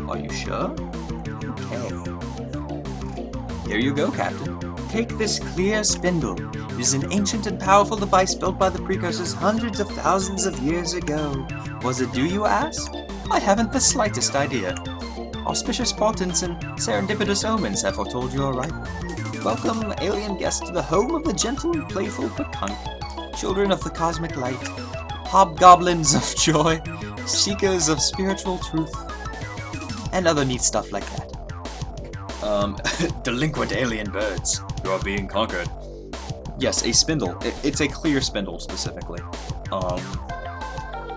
Are you sure? Okay. Here you go, Captain. Take this clear spindle. It is an ancient and powerful device built by the precursors hundreds of thousands of years ago. Was it do, you ask? I haven't the slightest idea. Auspicious portents and serendipitous omens have foretold your arrival. Welcome, alien guests, to the home of the gentle and playful Pekunk, children of the cosmic light, hobgoblins of joy, seekers of spiritual truth, and other neat stuff like that. Delinquent alien birds, you are being conquered. Yes, a spindle. It's a clear spindle, specifically. I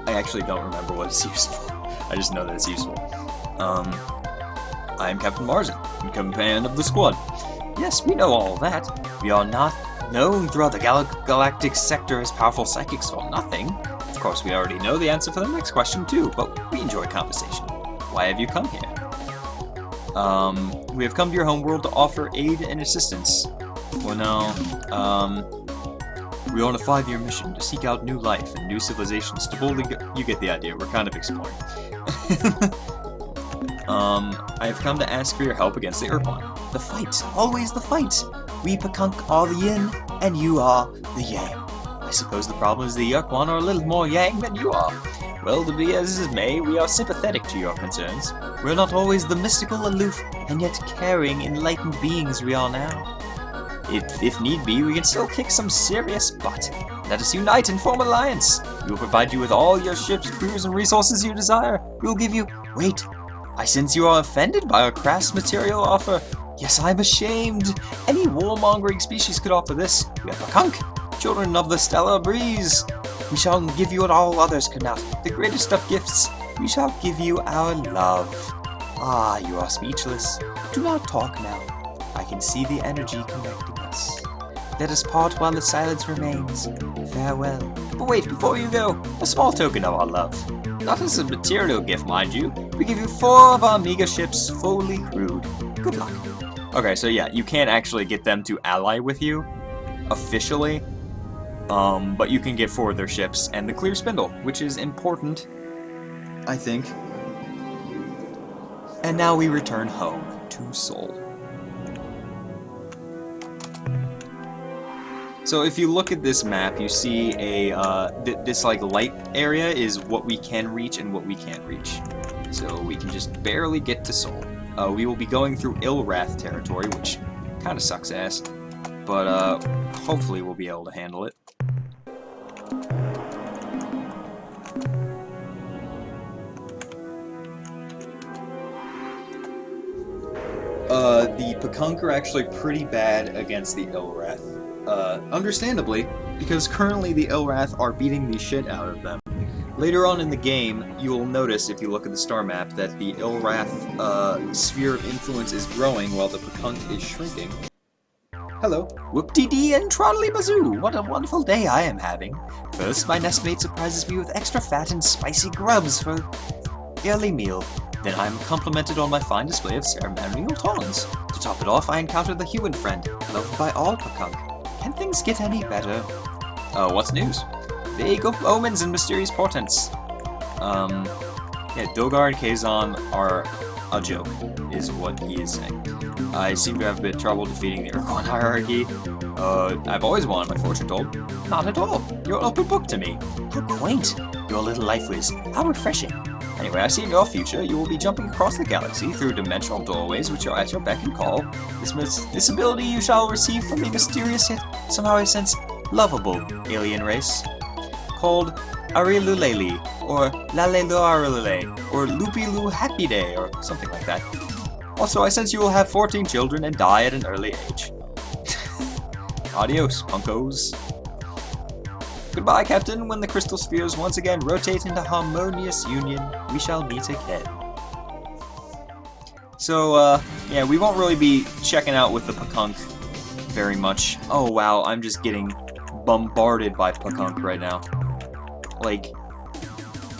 actually don't remember what it's used for. I just know that it's useful. I am Captain Marzen, in command of the squad. Yes, we know all that. We are not known throughout the galactic sector as powerful psychics for nothing. Of course, we already know the answer for the next question, too, but we enjoy conversation. Why have you come here? We have come to your homeworld to offer aid and assistance. Well, no, we're on a 5-year mission to seek out new life and new civilizations to boldly you get the idea, we're kind of exploring. I have come to ask for your help against the Urquan. The fight, always the fight. We Pekunk are the yin, and you are the yang. I suppose the problem is the Urquan are a little more yang than you are. Well, to be as it may, we are sympathetic to your concerns. We're not always the mystical, aloof, and yet caring, enlightened beings we are now. If need be, we can still kick some serious butt. Let us unite and form an alliance. We will provide you with all your ships, crews, and resources you desire. We will give you... Wait, I sense you are offended by our crass material offer. Yes, I'm ashamed. Any warmongering species could offer this. We are Pekunk, children of the stellar breeze. We shall give you what all others could not, the greatest of gifts. We shall give you our love. Ah, you are speechless. Do not talk now. I can see the energy connecting us. Let us part while the silence remains. Farewell. But wait, before you go, a small token of our love. Not as a material gift, mind you. We give you 4 of our meager ships, fully crewed. Good luck. Okay, so yeah, you can't actually get them to ally with you, officially. But you can get 4 of their ships and the clear spindle, which is important, I think. And now we return home to Sol. So if you look at this map, you see this like light area is what we can reach and what we can't reach. So we can just barely get to Sol. We will be going through Ilrath territory, which kind of sucks ass, but hopefully we'll be able to handle it. The Pekunk are actually pretty bad against the Ilrath. Understandably, because currently the Ilrath are beating the shit out of them. Later on in the game, you will notice, if you look at the star map, that the Ilrath sphere of influence is growing while the Pekunk is shrinking. Hello. Whoop-dee-dee and troddly-bazoo! What a wonderful day I am having. First, my nestmate surprises me with extra fat and spicy grubs for the early meal. Then I am complimented on my fine display of ceremonial tolerance. To top it off, I encounter the human friend, loved by all Pekunk. Can things get any better? What's news? Vague omens and mysterious portents. Yeah, Dogar and Kazan are a joke, is what he is saying. I seem to have a bit of trouble defeating the Urquan hierarchy. I've always wanted my fortune told. Not at all. You're an open book to me. How quaint. Your little life whiz. How refreshing. Anyway, I see in your future you will be jumping across the galaxy through dimensional doorways which are at your beck and call. This ability you shall receive from a mysterious yet somehow I sense lovable alien race called Arilulele, or Laleluarilule, or Lupilu Happy Day, or something like that. Also, I sense you will have 14 children and die at an early age. Adios, punkos. Goodbye, Captain. When the crystal spheres once again rotate into harmonious union, we shall meet again. So, yeah, we won't really be checking out with the Pekunk very much. Oh, wow, I'm just getting bombarded by Pekunk right now. Like,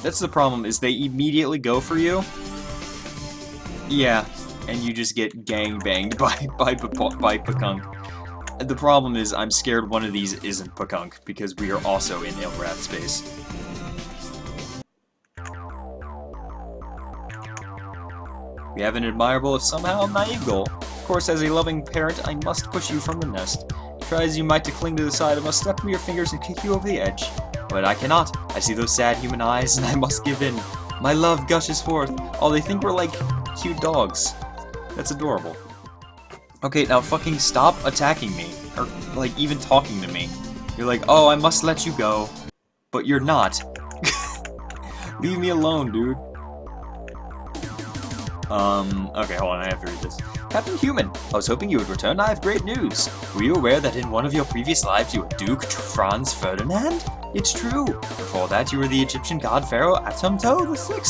that's the problem, is they immediately go for you. Yeah, and you just get gangbanged by Pekunk. The problem is, I'm scared one of these isn't Pekunk, because we are also in Ilrath space. We have an admirable, if somehow naive goal. Of course, as a loving parent, I must push you from the nest. Try as you might to cling to the side, I must step from your fingers and kick you over the edge. But I cannot. I see those sad human eyes, and I must give in. My love gushes forth. Oh, they think we're like cute dogs. That's adorable. Okay, now fucking stop attacking me. Or, like, even talking to me. You're like, oh, I must let you go. But you're not. Leave me alone, dude. Okay, hold on, I have to read this. Captain Human, I was hoping you would return. I have great news. Were you aware that in one of your previous lives you were Duke Franz Ferdinand? It's true. Before that, you were the Egyptian god pharaoh Atumto VI.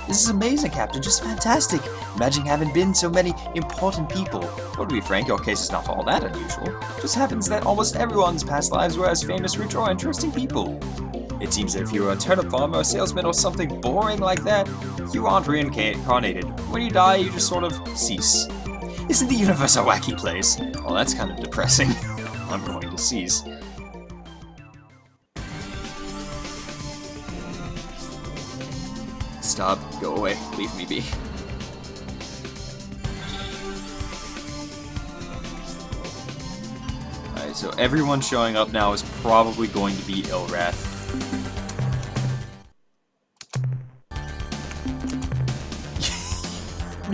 This is amazing, Captain. Just fantastic. Imagine having been so many important people. Well, to be frank, your case is not all that unusual. It just happens that almost everyone's past lives were as famous, rich, or interesting people. It seems that if you were a turnip farmer, a salesman, or something boring like that, you aren't reincarnated. When you die, you just sort of cease. Isn't the universe a wacky place? Well, that's kind of depressing. I'm going to cease. Stop. Go away. Leave me be. Alright, so everyone showing up now is probably going to be Ilrath.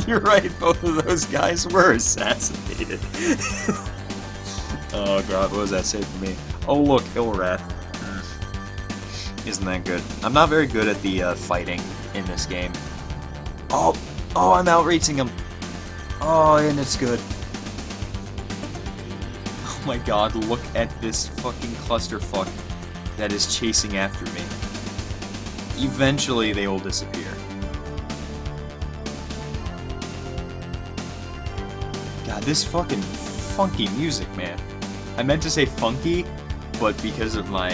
You're right, both of those guys were assassinated. Oh god, what was that say for me? Oh look, Ilrath. Isn't that good? I'm not very good at the fighting in this game. Oh, I'm outreaching him. Oh, and it's good. Oh my god, look at this fucking clusterfuck that is chasing after me. Eventually they will disappear. God, this fucking funky music, man. I meant to say funky, but because of my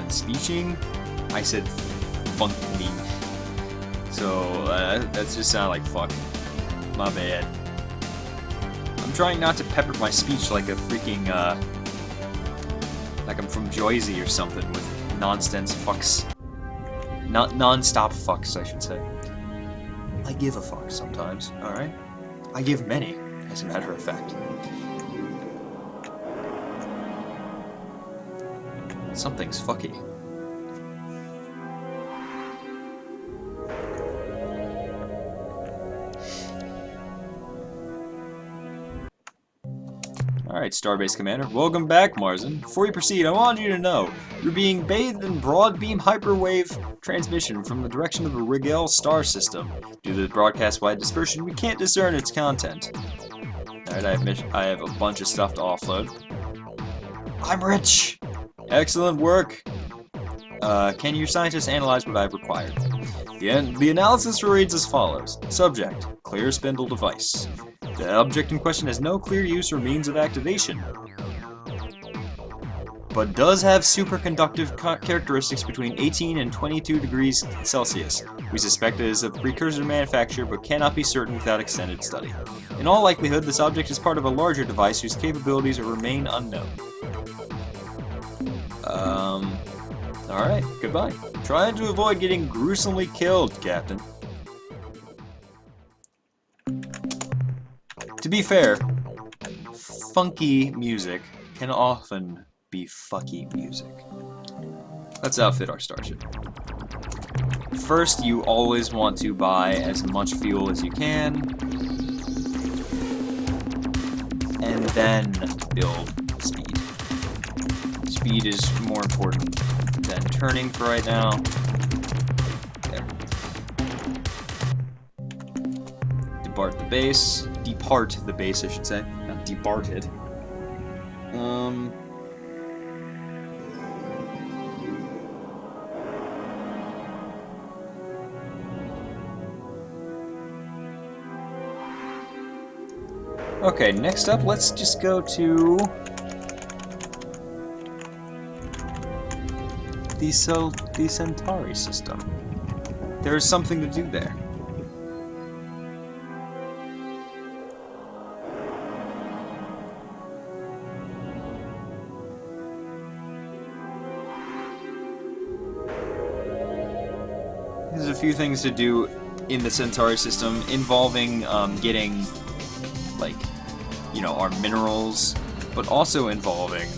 speeching, I said funky. So that just sounded like fuck. My bad. I'm trying not to pepper my speech like a freaking like I'm from Joyzy or something with nonsense fucks. Not non-stop fucks, I should say. I give a fuck sometimes, alright? I give many, as a matter of fact. Something's fucky. Alright, Starbase Commander. Welcome back, Marzen. Before you proceed, I want you to know you're being bathed in broad beam hyperwave transmission from the direction of the Rigel star system. Due to the broadcast-wide dispersion, we can't discern its content. Alright, I have a bunch of stuff to offload. I'm rich! Excellent work! Can your scientists analyze what I've required? The analysis reads as follows. Subject, clear spindle device. The object in question has no clear use or means of activation, but does have superconductive characteristics between 18 and 22 degrees Celsius. We suspect it is a precursor manufacture, but cannot be certain without extended study. In all likelihood, this object is part of a larger device whose capabilities remain unknown. Alright, goodbye. Trying to avoid getting gruesomely killed, Captain. To be fair, funky music can often be fucky music. Let's outfit our starship. First, you always want to buy as much fuel as you can, and then build speed. Speed is more important than turning for right now. There. Depart the base. Depart the base, I should say. Not depart it. Okay, next up, let's just go to the Centauri system. There's something to do there. There's a few things to do in the Centauri system involving getting, like, you know, our minerals, but also involving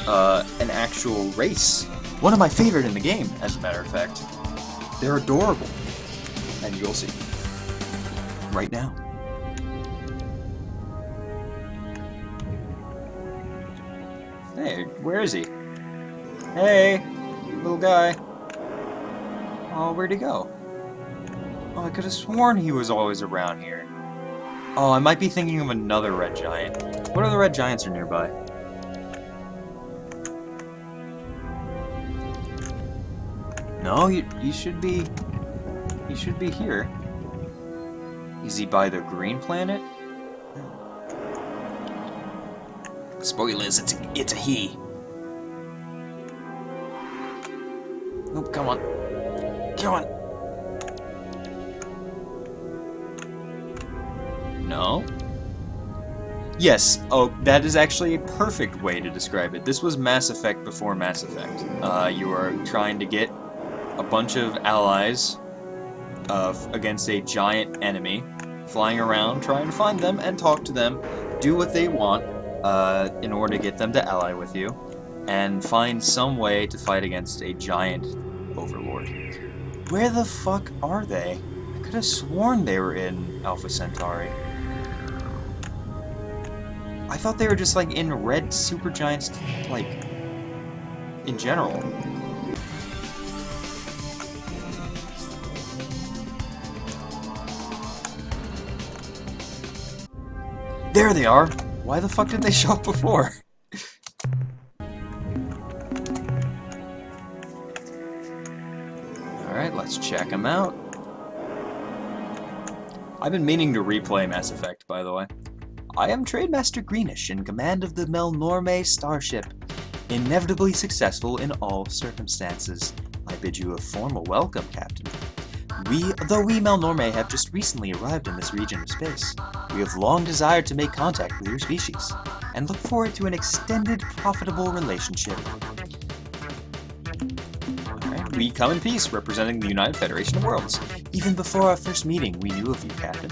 an actual race. One of my favorite in the game, as a matter of fact. They're adorable. And you'll see. Right now. Hey, where is he? Hey, little guy. Oh, where'd he go? Oh, I could have sworn he was always around here. Oh, I might be thinking of another red giant. What other red giants are nearby? No, you should be... He should be here. Is he by the green planet? Spoilers, it's a he. Oh, come on. Come on. No? Yes. Oh, that is actually a perfect way to describe it. This was Mass Effect before Mass Effect. You are trying to get a bunch of allies against a giant enemy, flying around, trying to find them and talk to them, do what they want in order to get them to ally with you, and find some way to fight against a giant overlord. Where the fuck are they? I could have sworn they were in Alpha Centauri. I thought they were just like in red supergiants, like, in general. There they are! Why the fuck did they show up before? Alright, let's check them out. I've been meaning to replay Mass Effect, by the way. I am Trademaster Greenish, in command of the Melnorme starship. Inevitably successful in all circumstances. I bid you a formal welcome, Captain. Though we Melnorme have just recently arrived in this region of space, we have long desired to make contact with your species, and look forward to an extended, profitable relationship. Alright, we come in peace, representing the United Federation of Worlds. Even before our first meeting, we knew of you, Captain.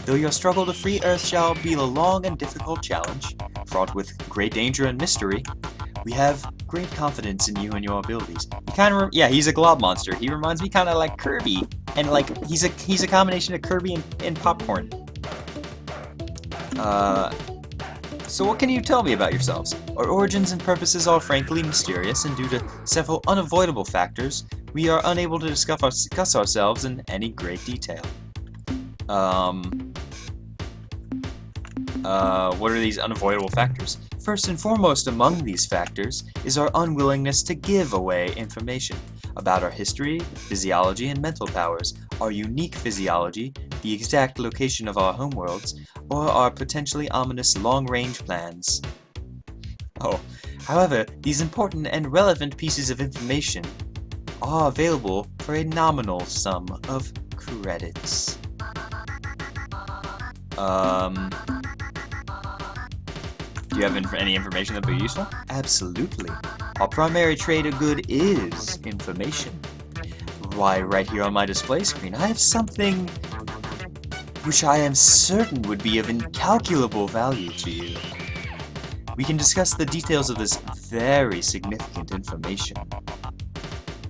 Though your struggle to free Earth shall be a long and difficult challenge, fraught with great danger and mystery, we have great confidence in you and your abilities. He kind of, yeah, he's a glob monster. He reminds me kind of like Kirby, and like he's a combination of Kirby and popcorn. So what can you tell me about yourselves? Our origins and purposes are frankly mysterious, and due to several unavoidable factors, we are unable to discuss ourselves in any great detail. What are these unavoidable factors? First and foremost among these factors is our unwillingness to give away information about our history, physiology, and mental powers, our unique physiology, the exact location of our homeworlds, or our potentially ominous long-range plans. Oh, however, these important and relevant pieces of information are available for a nominal sum of credits. Do you have any information that would be useful? Absolutely. Our primary trade of good is information. Why, right here on my display screen, I have something which I am certain would be of incalculable value to you. We can discuss the details of this very significant information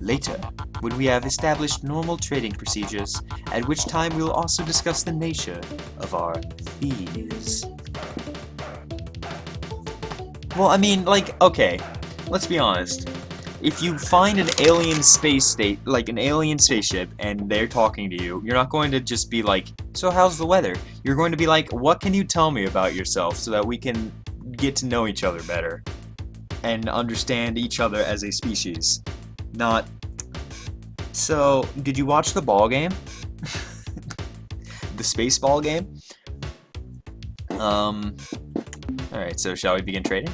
later, when we have established normal trading procedures, at which time we will also discuss the nature of our fees. Well, I mean, like, okay, let's be honest. If you find an alien an alien spaceship, and they're talking to you, you're not going to just be like, so how's the weather? You're going to be like, what can you tell me about yourself so that we can get to know each other better and understand each other as a species? Not, so, did you watch the ball game? The space ball game? Alright, so shall we begin trading?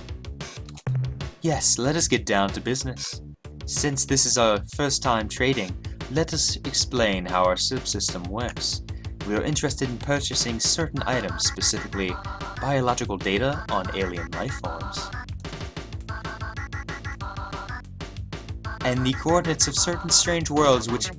Yes, let us get down to business. Since this is our first time trading, let us explain how our subsystem works. We are interested in purchasing certain items, specifically biological data on alien life forms, and the coordinates of certain strange worlds which